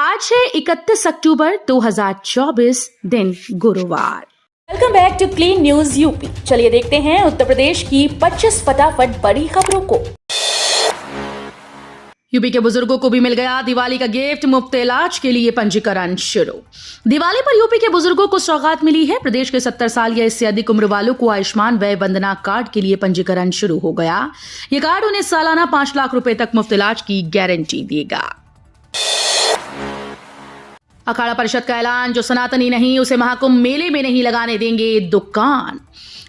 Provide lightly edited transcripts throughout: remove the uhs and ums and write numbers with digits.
आज है 31 अक्टूबर 2024, दिन गुरुवार। Welcome back to clean news UP. चलिए देखते हैं उत्तर प्रदेश की 25 फटाफट बड़ी खबरों को। यूपी के बुजुर्गों को भी मिल गया दिवाली का गिफ्ट, मुफ्त इलाज के लिए पंजीकरण शुरू। दिवाली पर यूपी के बुजुर्गों को सौगात मिली है। प्रदेश के 70 साल या इससे अधिक उम्र वालों को आयुष्मान वय वंदना कार्ड के लिए पंजीकरण शुरू हो गया। ये कार्ड उन्हें सालाना 5 लाख रुपए तक मुफ्त इलाज की गारंटी देगा। अखाड़ा परिषद का ऐलान, जो सनातनी नहीं उसे महाकुंभ मेले में नहीं लगाने देंगे दुकान।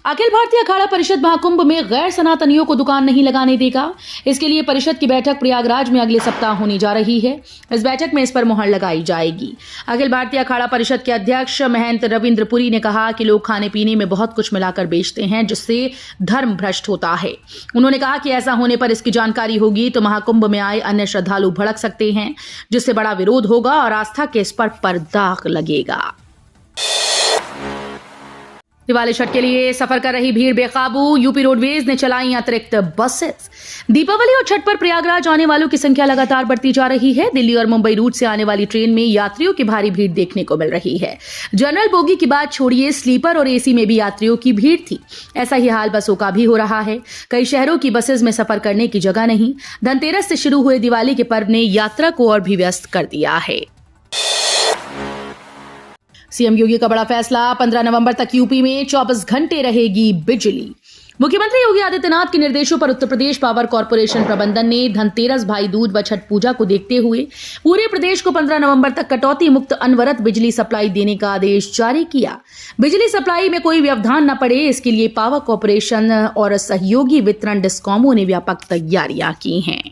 अखिल भारतीय अखाड़ा परिषद महाकुंभ में गैर सनातनियों को दुकान नहीं लगाने देगा। इसके लिए परिषद की बैठक प्रयागराज में अगले सप्ताह होने जा रही है। इस बैठक में इस पर मुहर लगाई जाएगी। अखिल भारतीय अखाड़ा परिषद के अध्यक्ष महंत रविंद्र पुरी ने कहा कि लोग खाने पीने में बहुत कुछ मिलाकर बेचते हैं, जिससे धर्म भ्रष्ट होता है। उन्होंने कहा कि ऐसा होने पर इसकी जानकारी होगी तो महाकुंभ में आए अन्य श्रद्धालु भड़क सकते हैं, जिससे बड़ा विरोध होगा और आस्था के स्पर पर दाग लगेगा। दिवाली छठ के लिए सफर कर रही भीड़ बेकाबू, यूपी रोडवेज ने चलाई अतिरिक्त बसेस। दीपावली और छठ पर प्रयागराज आने वालों की संख्या लगातार बढ़ती जा रही है। दिल्ली और मुंबई रूट से आने वाली ट्रेन में यात्रियों की भारी भीड़ देखने को मिल रही है। जनरल बोगी की बात छोड़िए, स्लीपर और एसी में भी यात्रियों की भीड़ थी। ऐसा ही हाल बसों का भी हो रहा है। कई शहरों की बसेस में सफर करने की जगह नहीं। धनतेरस से शुरू हुए दिवाली के पर्व ने यात्रा को और भी व्यस्त कर दिया है। सीएम योगी का बड़ा फैसला, 15 नवंबर तक यूपी में 24 घंटे रहेगी बिजली। मुख्यमंत्री योगी आदित्यनाथ के निर्देशों पर उत्तर प्रदेश पावर कॉर्पोरेशन प्रबंधन ने धनतेरस, भाई दूज व छठ पूजा को देखते हुए पूरे प्रदेश को 15 नवंबर तक कटौती मुक्त अनवरत बिजली सप्लाई देने का आदेश जारी किया। बिजली सप्लाई में कोई व्यवधान न पड़े, इसके लिए पावर कॉर्पोरेशन और सहयोगी वितरण डिस्कॉमों ने व्यापक तैयारियां की हैं।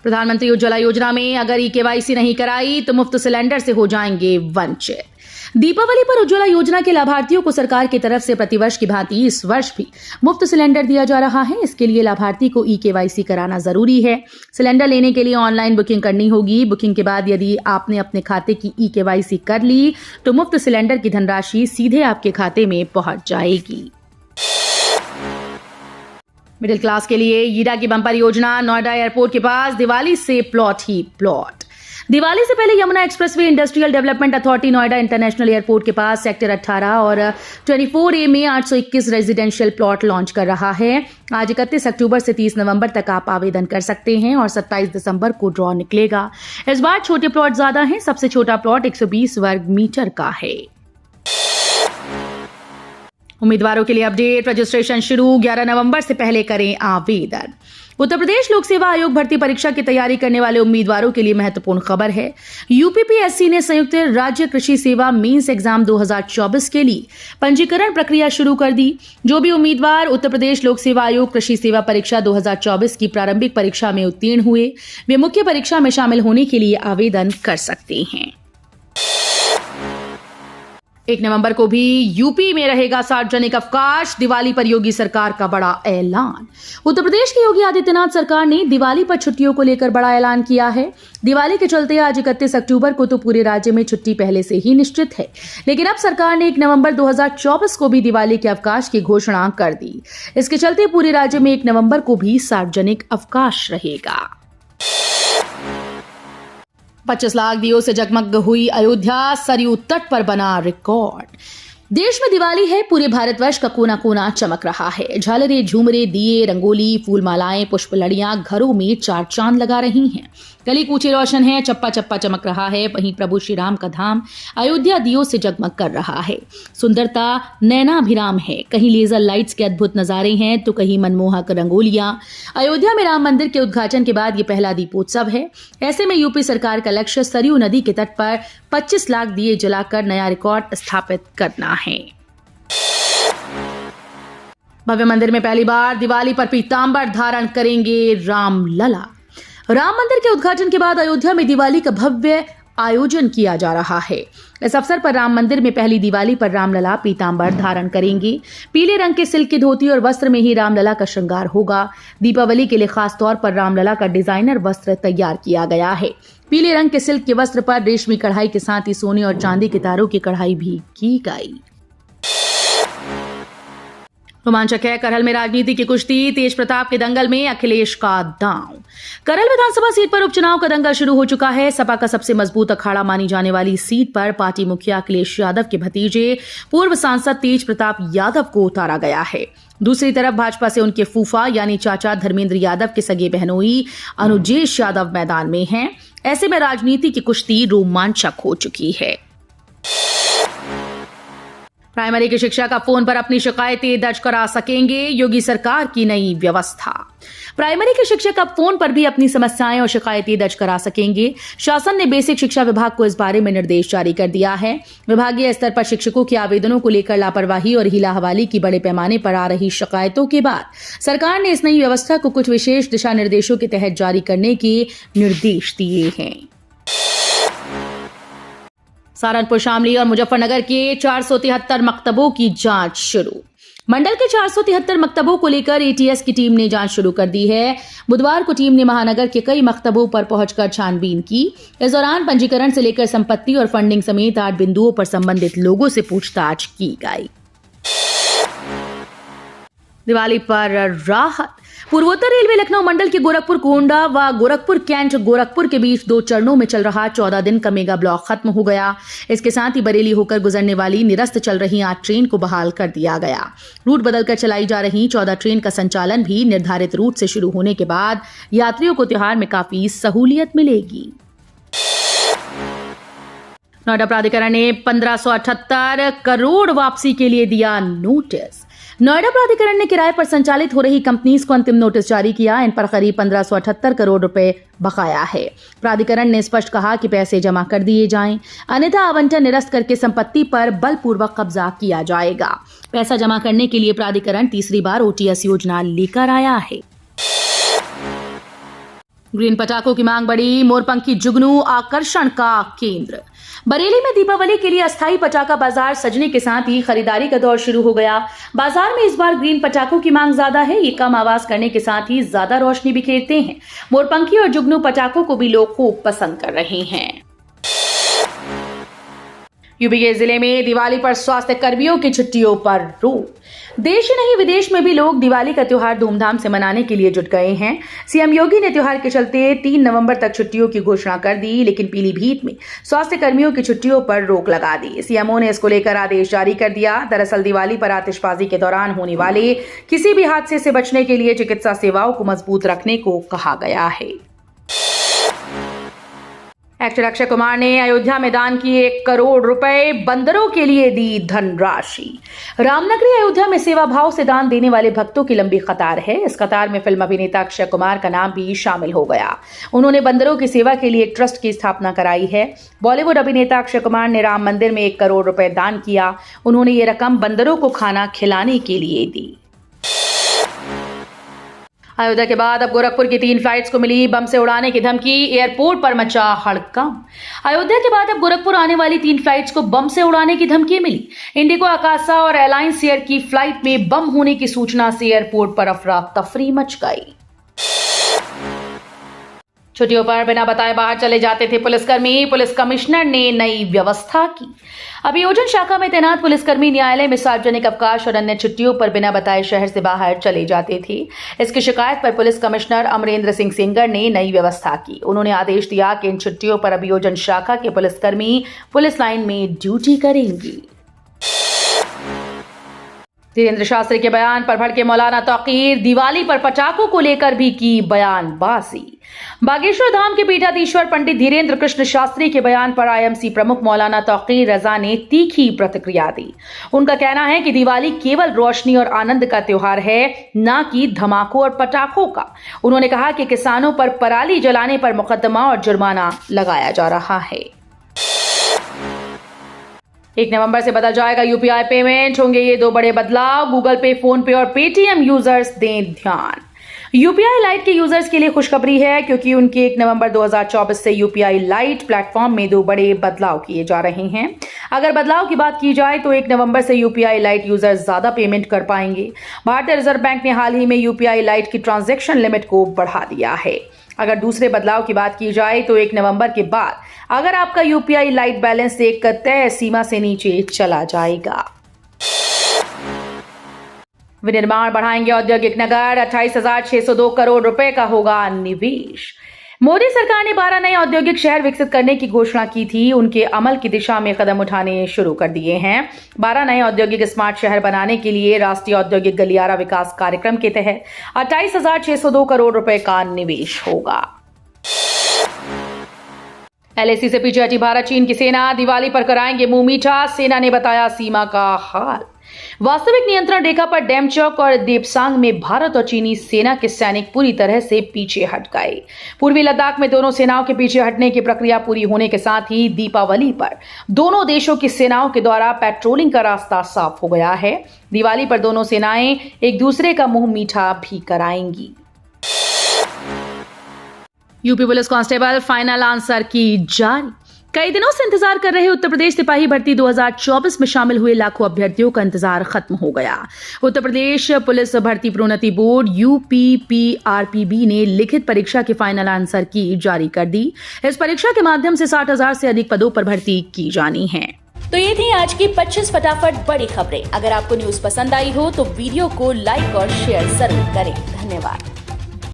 प्रधानमंत्री उज्ज्वला योजना में अगर ई-केवाईसी नहीं कराई तो मुफ्त सिलेंडर से हो जाएंगे वंचित। दीपावली पर उज्ज्वला योजना के लाभार्थियों को सरकार की तरफ से प्रतिवर्ष की भांति इस वर्ष भी मुफ्त सिलेंडर दिया जा रहा है। इसके लिए लाभार्थी को ई-केवाईसी कराना जरूरी है। सिलेंडर लेने के लिए ऑनलाइन बुकिंग करनी होगी। बुकिंग के बाद यदि आपने अपने खाते की ई-केवाईसी कर ली तो मुफ्त सिलेंडर की धनराशि सीधे आपके खाते में पहुंच जाएगी। मिडिल क्लास के लिए ईरा की बंपर योजना, नोएडा एयरपोर्ट के पास दिवाली से प्लॉट ही प्लॉट। दिवाली से पहले Yamuna expressway industrial development authority Noida international airport के पास सेक्टर 18 और 24A में 821 रेजिडेंशियल प्लॉट लॉन्च कर रहा है। आज 31 अक्टूबर से 30 नवंबर तक आप आवेदन कर सकते हैं और 27 दिसंबर को ड्रॉ निकलेगा। इस बार छोटे प्लॉट ज्यादा हैं। सबसे छोटा प्लॉट 120 वर्ग मीटर का है। उम्मीदवारों के लिए अपडेट, रजिस्ट्रेशन शुरू, 11 नवंबर से पहले करें आवेदन। उत्तर प्रदेश लोक सेवा आयोग भर्ती परीक्षा की तैयारी करने वाले उम्मीदवारों के लिए महत्वपूर्ण खबर है। यूपीपीएससी ने संयुक्त राज्य कृषि सेवा मेंस एग्जाम 2024 के लिए पंजीकरण प्रक्रिया शुरू कर दी। जो भी उम्मीदवार उत्तर प्रदेश लोक सेवा आयोग कृषि सेवा परीक्षा 2024 की प्रारंभिक परीक्षा में उत्तीर्ण हुए, वे मुख्य परीक्षा में शामिल होने के लिए आवेदन कर सकते हैं। 1 नवंबर को भी यूपी में रहेगा सार्वजनिक अवकाश। दिवाली पर योगी सरकार का बड़ा ऐलान। उत्तर प्रदेश की योगी आदित्यनाथ सरकार ने दिवाली पर छुट्टियों को लेकर बड़ा ऐलान किया है। दिवाली के चलते आज 31 अक्टूबर को तो पूरे राज्य में छुट्टी पहले से ही निश्चित है, लेकिन अब सरकार ने 1 नवंबर 2024 को भी दिवाली के अवकाश की घोषणा कर दी। इसके चलते पूरे राज्य में 1 नवंबर को भी सार्वजनिक अवकाश रहेगा। 25 लाख दियों से जगमग हुई अयोध्या, सरयू तट पर बना रिकॉर्ड। देश में दिवाली है, पूरे भारतवर्ष का कोना कोना चमक रहा है। झालरे, झूमरे, दिए, रंगोली, फूलमालाएं, पुष्प लड़ियां घरों में चार चांद लगा रही हैं। गली कूचे रोशन है, चप्पा चप्पा चमक रहा है। वहीं प्रभु श्री राम का धाम अयोध्या दियों से जगमग कर रहा है। सुंदरता नैनाभिराम है। कहीं लेजर लाइट्स के अद्भुत नजारे हैं तो कहीं मनमोहक रंगोलियां। अयोध्या में राम मंदिर के उद्घाटन के बाद ये पहला दीपोत्सव है। ऐसे में यूपी सरकार का लक्ष्य सरयू नदी के तट पर 25 लाख दिए जलाकर नया रिकॉर्ड स्थापित करना है। भव्य मंदिर में पहली बार दिवाली पर पीतांबर धारण करेंगे रामलला। राम मंदिर के उद्घाटन के बाद अयोध्या में दिवाली का भव्य आयोजन किया जा रहा है। इस अवसर पर राम मंदिर में पहली दिवाली पर रामलला पीतांबर धारण करेंगे। पीले रंग के सिल्क की धोती और वस्त्र में ही रामलला का श्रृंगार होगा। दीपावली के लिए खास तौर पर रामलला का डिजाइनर वस्त्र तैयार किया गया है। पीले रंग के सिल्क के वस्त्र पर रेशमी कढ़ाई के साथ ही सोने और चांदी के तारों की कढ़ाई भी की गई। रोमांचक है, करहल में राजनीति की कुश्ती, तेज प्रताप के दंगल में अखिलेश का दांव। करहल विधानसभा सीट पर उपचुनाव का दंगल शुरू हो चुका है। सपा का सबसे मजबूत अखाड़ा मानी जाने वाली सीट पर पार्टी मुखिया अखिलेश यादव के भतीजे पूर्व सांसद तेज प्रताप यादव को उतारा गया है। दूसरी तरफ भाजपा से उनके फूफा यानी चाचा धर्मेंद्र यादव के सगे बहनोई अनुजेश यादव मैदान में हैं। ऐसे में राजनीति की कुश्ती रोमांचक हो चुकी है। प्राइमरी की शिक्षा का फोन पर अपनी शिकायतें दर्ज करा सकेंगे, योगी सरकार की नई व्यवस्था। प्राइमरी के शिक्षक अब फोन पर भी अपनी समस्याएं और शिकायतें दर्ज करा सकेंगे। शासन ने बेसिक शिक्षा विभाग को इस बारे में निर्देश जारी कर दिया है। विभागीय स्तर पर शिक्षकों के आवेदनों को लेकर लापरवाही और हीला हवाली की बड़े पैमाने पर आ रही शिकायतों के बाद सरकार ने इस नई व्यवस्था को कुछ विशेष दिशा निर्देशों के तहत जारी करने के निर्देश दिए हैं। सहारनपुर, शामली और मुजफ्फरनगर के 473 मकतबों की जांच शुरू। मंडल के 473 मकतबों को लेकर एटीएस की टीम ने जांच शुरू कर दी है। बुधवार को टीम ने महानगर के कई मकतबों पर पहुंचकर छानबीन की। इस दौरान पंजीकरण से लेकर संपत्ति और फंडिंग समेत 8 बिंदुओं पर संबंधित लोगों से पूछताछ की गई। दिवाली पर राहत। पूर्वोत्तर रेलवे लखनऊ मंडल के गोरखपुर कोंडा व गोरखपुर कैंट गोरखपुर के बीच 2 चरणों में चल रहा 14 दिन का मेगा ब्लॉक खत्म हो गया। इसके साथ ही बरेली होकर गुजरने वाली निरस्त चल रही 8 ट्रेन को बहाल कर दिया गया। रूट बदलकर चलाई जा रही 14 ट्रेन का संचालन भी निर्धारित रूट से शुरू होने के बाद यात्रियों को त्योहार में काफी सहूलियत मिलेगी। नोएडा प्राधिकरण ने 1578 करोड़ वापसी के लिए दिया नोटिस। नोएडा प्राधिकरण ने किराए पर संचालित हो रही कंपनीज को अंतिम नोटिस जारी किया। इन पर करीब 1578 करोड़ रुपए बकाया है। प्राधिकरण ने स्पष्ट कहा कि पैसे जमा कर दिए जाएं, अन्यथा आवंटन निरस्त करके संपत्ति पर बलपूर्वक कब्जा किया जाएगा। पैसा जमा करने के लिए प्राधिकरण तीसरी बार ओटीएस योजना लेकर आया है। ग्रीन पटाखों की मांग बढ़ी, मोरपंखी जुगनू आकर्षण का केंद्र। बरेली में दीपावली के लिए अस्थायी पटाखा बाजार सजने के साथ ही खरीदारी का दौर शुरू हो गया। बाजार में इस बार ग्रीन पटाखों की मांग ज्यादा है। ये कम आवाज करने के साथ ही ज्यादा रोशनी बिखेरते हैं। मोरपंखी और जुगनू पटाखों को भी लोग खूब पसंद कर रहे हैं। यूपी के जिले में दिवाली पर स्वास्थ्य कर्मियों की छुट्टियों पर रोक। देश ही नहीं विदेश में भी लोग दिवाली का त्योहार धूमधाम से मनाने के लिए जुट गए हैं। सीएम योगी ने त्योहार के चलते 3 नवंबर तक छुट्टियों की घोषणा कर दी, लेकिन पीलीभीत में स्वास्थ्य कर्मियों की छुट्टियों पर रोक लगा दी। सीएमओ ने इसको लेकर आदेश जारी कर दिया। दरअसल दिवाली पर आतिशबाजी के दौरान होने वाले किसी भी हादसे से बचने के लिए चिकित्सा सेवाओं को मजबूत रखने को कहा गया है। एक्टर अक्षय कुमार ने अयोध्या में दान किए 1 करोड़ रुपए, बंदरों के लिए दी धनराशि। रामनगरी अयोध्या में सेवा भाव से दान देने वाले भक्तों की लंबी कतार है। इस कतार में फिल्म अभिनेता अक्षय कुमार का नाम भी शामिल हो गया। उन्होंने बंदरों की सेवा के लिए एक ट्रस्ट की स्थापना कराई है। बॉलीवुड अभिनेता अक्षय कुमार ने राम मंदिर में 1 करोड़ रुपए दान किया। उन्होंने ये रकम बंदरों को खाना खिलाने के लिए दी। अयोध्या के बाद अब गोरखपुर की 3 फ्लाइट्स को मिली बम से उड़ाने की धमकी, एयरपोर्ट पर मचा हड़कंप। अयोध्या के बाद अब गोरखपुर आने वाली 3 फ्लाइट्स को बम से उड़ाने की धमकी मिली। इंडिगो, आकाशा और एलायंस एयर की फ्लाइट में बम होने की सूचना से एयरपोर्ट पर अफरा तफरी मच गई। छुट्टियों पर बिना बताए बाहर चले जाते थे पुलिसकर्मी। पुलिस कमिश्नर ने नई व्यवस्था की। अभियोजन शाखा में तैनात पुलिसकर्मी न्यायालय में सार्वजनिक अवकाश और अन्य छुट्टियों पर बिना बताए शहर से बाहर चले जाते थे। इसकी शिकायत पर पुलिस कमिश्नर अमरेंद्र सिंह सेंगर ने नई व्यवस्था की। उन्होंने आदेश दिया कि इन छुट्टियों पर अभियोजन शाखा के पुलिसकर्मी पुलिस लाइन में ड्यूटी करेंगी। धीरेन्द्र शास्त्री के बयान पर भड़के मौलाना तौकीर, दिवाली पर पटाखों को लेकर भी की बयानबाजी। बागेश्वर धाम के पीठाधीश्वर पंडित धीरेन्द्र कृष्ण शास्त्री के बयान पर आईएमसी प्रमुख मौलाना तौकीर रजा ने तीखी प्रतिक्रिया दी। उनका कहना है कि दिवाली केवल रोशनी और आनंद का त्योहार है, न कि धमाकों और पटाखों का। उन्होंने कहा कि किसानों पर पराली जलाने पर मुकदमा और जुर्माना लगाया जा रहा है। 1 नवंबर से बदल जाएगा यूपीआई पेमेंट, होंगे ये 2 बड़े बदलाव। गूगल पे, फोन पे और पेटीएम यूजर्स दें ध्यान। यूपीआई लाइट के यूजर्स के लिए खुशखबरी है, क्योंकि उनके 1 नवंबर 2024 से यूपीआई लाइट प्लेटफॉर्म में 2 बड़े बदलाव किए जा रहे हैं। अगर बदलाव की बात की जाए तो 1 नवंबर से यूपीआई लाइट यूजर्स ज्यादा पेमेंट कर पाएंगे। भारतीय रिजर्व बैंक ने हाल ही में यूपीआई लाइट की ट्रांजैक्शन लिमिट को बढ़ा दिया है। अगर दूसरे बदलाव की बात की जाए तो 1 नवंबर के बाद अगर आपका यूपीआई लाइट बैलेंस एक तय सीमा से नीचे चला जाएगा। विनिर्माण बढ़ाएंगे औद्योगिक नगर, 28,602 करोड़ रुपए का होगा निवेश। मोदी सरकार ने 12 नए औद्योगिक शहर विकसित करने की घोषणा की थी। उनके अमल की दिशा में कदम उठाने शुरू कर दिए हैं। 12 नए औद्योगिक स्मार्ट शहर बनाने के लिए राष्ट्रीय औद्योगिक गलियारा विकास कार्यक्रम के तहत 28,602 करोड़ रुपए का निवेश होगा। LAC से पीछे हटी भारत चीन की सेना, दिवाली पर कराएंगे मुंह मीठा, सेना ने बताया सीमा का हाल। वास्तविक नियंत्रण रेखा पर डेमचौक और देपसांग में भारत और चीनी सेना के सैनिक पूरी तरह से पीछे हट गए। पूर्वी लद्दाख में दोनों सेनाओं के पीछे हटने की प्रक्रिया पूरी होने के साथ ही दीपावली पर दोनों देशों की सेनाओं के द्वारा पेट्रोलिंग का रास्ता साफ हो गया है। दिवाली पर दोनों सेनाएं एक दूसरे का मुंह मीठा भी कराएंगी। UP police constable final answer key जारी। कई दिनों से इंतजार कर रहे उत्तर प्रदेश सिपाही भर्ती 2024 में शामिल हुए लाखों अभ्यर्थियों का इंतजार खत्म हो गया। उत्तर प्रदेश पुलिस भर्ती प्रोन्नति बोर्ड UPPRPB ने लिखित परीक्षा की फाइनल आंसर की जारी कर दी। इस परीक्षा के माध्यम से 60,000 से अधिक पदों पर भर्ती की जानी है। तो ये थी आज की 25 फटाफट बड़ी खबरें। अगर आपको न्यूज पसंद आई हो तो वीडियो को लाइक और शेयर जरूर करें। धन्यवाद।